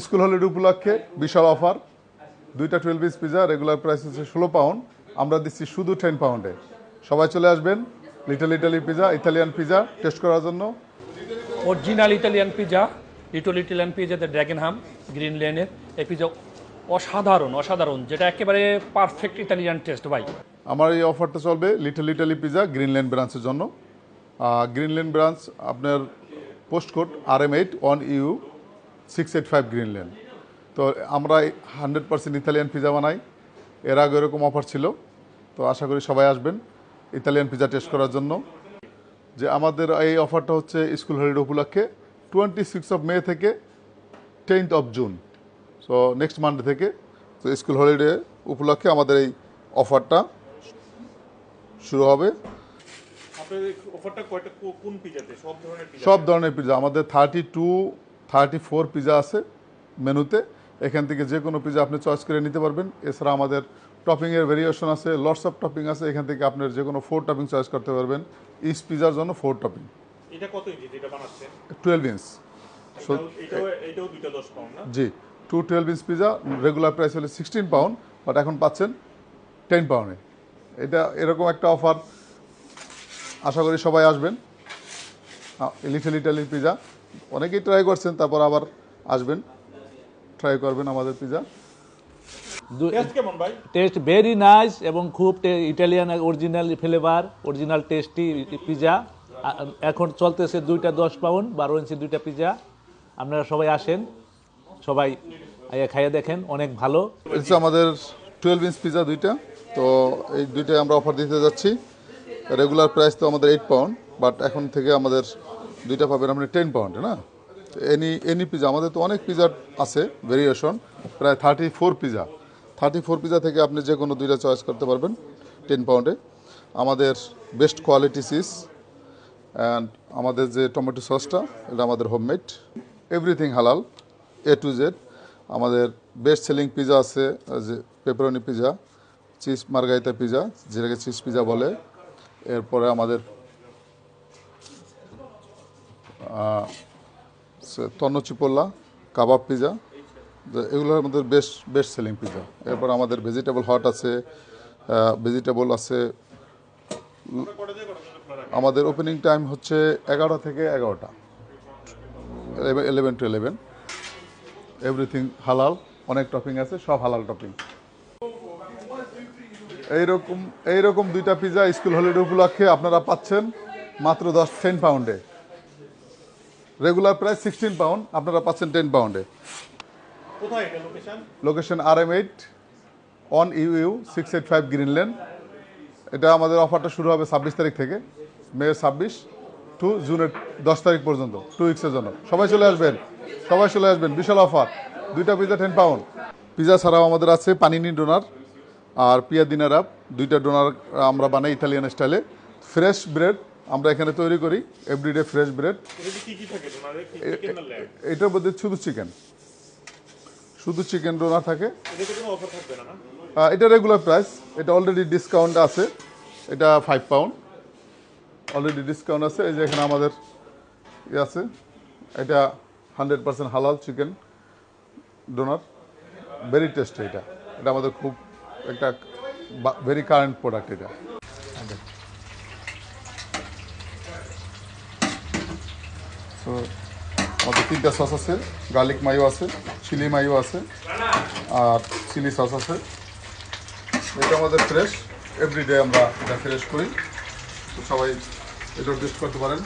School holiday উপলক্ষে বিশাল offer, দুইটা 12 piece pizza, regular price হচ্ছে 16 পাউন্ড, আমরা দিচ্ছি শুধু 10 পাউন্ডে। সবাই চলে আসবেন little Italy pizza, Italian pizza test করার জন্য। Original Italian pizza, little Italian pizza the dragon হাম গ্রিন লেনের এই পিজা অসাধারণ, যেটা একেবারে পারফেক্ট ইতালিয়ান টেস্ট ভাই। আমার এই অফারটা চলবে লিটল ইটালি পিজা গ্রিনল্যান্ড ব্রাঞ্চের জন্য। গ্রিনল্যান্ড ব্রাঞ্চ আপনার post code RM8 1EU 685 Greenland. তো আমরা 100% ইতালিয়ান পিজা বানাই, এর আগে এরকম অফার ছিল, তো আশা করি সবাই আসবেন ইতালিয়ান পিজা টেস্ট করার জন্য। যে আমাদের এই অফারটা হচ্ছে স্কুল হলিডে উপলক্ষে 26 মে থেকে 10 জুন, সো নেক্সট মানডে থেকে। তো স্কুল হলিডে উপলক্ষে আমাদের এই অফারটা শুরু হবে। সব ধরনের পিজা আমাদের 34 পিজা আছে মেনুতে, এখান থেকে যে কোনো পিজা আপনি চয়েস করে নিতে পারবেন। এছাড়া আমাদের টপিংয়ের ভেরিয়েশন আছে, লটস অফ টপিং আছে, এখান থেকে আপনার যে কোনো 4 টপিং চয়েস করতে পারবেন। ইচ পিজার জন্য 4 টপিং। এটা কত ইঞ্চি যেটা বানাচ্ছেন? 12 ইঞ্চ। এটাও দুইটা 10 পাউন্ড না? জি, 12 ইঞ্চ পিজা রেগুলার প্রাইস হলো 16 পাউন্ড, বাট এখন পাচ্ছেন 10 পাউন্ডে। এটা এরকম একটা অফার, আশা করি সবাই আসবেন। লিটল ইটালি পিজা অনেকেই ট্রাই করছেন, তারপর আবার আসবেন, ট্রাই করবেন আমাদের পিজা। টেস্ট কেমন ভাই? টেস্ট ভেরি নাইস এবং খুব Italian original flavour, original tasty pizza. এখন চলতেছে দুইটা 10 পাউন্ড, 12 ইঞ্চি দুইটা পিজা। আপনারা সবাই আসেন, সবাই খাইয়ে দেখেন, অনেক ভালো। এটা আমাদের 12 ইঞ্চ পিজা দুইটা, তো এই দুইটাই আমরা অফার দিতে যাচ্ছি। রেগুলার প্রাইস তো আমাদের 8 পাউন্ড, বাট এখন থেকে আমাদের দুইটা পাবেন আপনি 10 পাউন্ডে না। এনি পিজা আমাদের তো অনেক পিজার আছে ভেরিয়েশন, প্রায় 34 পিজা থেকে আপনি যে কোনো দুইটা চয়েস করতে পারবেন 10 পাউন্ডে। আমাদের বেস্ট কোয়ালিটি চিজ অ্যান্ড আমাদের যে টমেটো সসটা, এটা আমাদের হোমমেড, এভরিথিং হালাল A to Z। আমাদের বেস্ট সেলিং পিজা আছে যে পেপারনি পিজা, চিজ মার্গারিতা পিজা, যেটাকে চিজ পিজা বলে। এরপরে আমাদের তন্ন চিপোল্লা কাবাব পিজা, এগুলো আমাদের বেস্ট সেলিং পিজা। এরপর আমাদের ভেজিটেবল হট আছে, ভেজিটেবল আছে। আমাদের ওপেনিং টাইম হচ্ছে 11 থেকে 11টা, 11 to 11। এভরিথিং হালাল, অনেক টপিং আছে, সব হালাল টপিং। এইরকম দুইটা পিজা স্কুল হলিডে উপলক্ষে আপনারা পাচ্ছেন মাত্র 10 পাউন্ডে। রেগুলার প্রাইস 16 পাউন্ড, আপনারা পাচ্ছেন 10 পাউন্ডে। কোথায় এটা location? Location RM8 1EU 685 Greenland. এটা আমাদের অফারটা শুরু হবে 26 তারিখ থেকে, মে 26 টু জুনের 10 তারিখ পর্যন্ত, 2 উইক্সের জন্য। সবাই চলে আসবেন, বিশাল অফার, দুইটা পিজা 10 পাউন্ড। পিজা ছাড়াও আমাদের আছে পানিনি ডোনার আর পিয়া দিনার আপ, দুইটা ডোনার আমরা বানাই ইতালিয়ান স্টাইলে। ফ্রেশ ব্রেড আমরা এখানে তৈরি করি, এভরিডে ফ্রেশ ব্রেড। এটার মধ্যে শুধু চিকেন ডোনার থাকে। এটা রেগুলার প্রাইস, এটা অলরেডি ডিসকাউন্ট আছে, এটা 5 পাউন্ড অলরেডি ডিসকাউন্ট আছে। এই যে এখানে আমাদের আছে, এটা 100% হালাল চিকেন ডোনার, ভেরি টেস্টি। এটা আমাদের খুব একটা ভেরি কারেন্ট প্রোডাক্ট এটা। তো আমাদের 3টা সস আছে, গার্লিক মায়ো আছে, চিলি মায়ো আছে, আর চিলি সস আছে। এটা আমাদের ফ্রেশ, এভরিডে আমরা এটা ফ্রেশ করি, তো সবাই এটা টেস্ট করতে পারেন।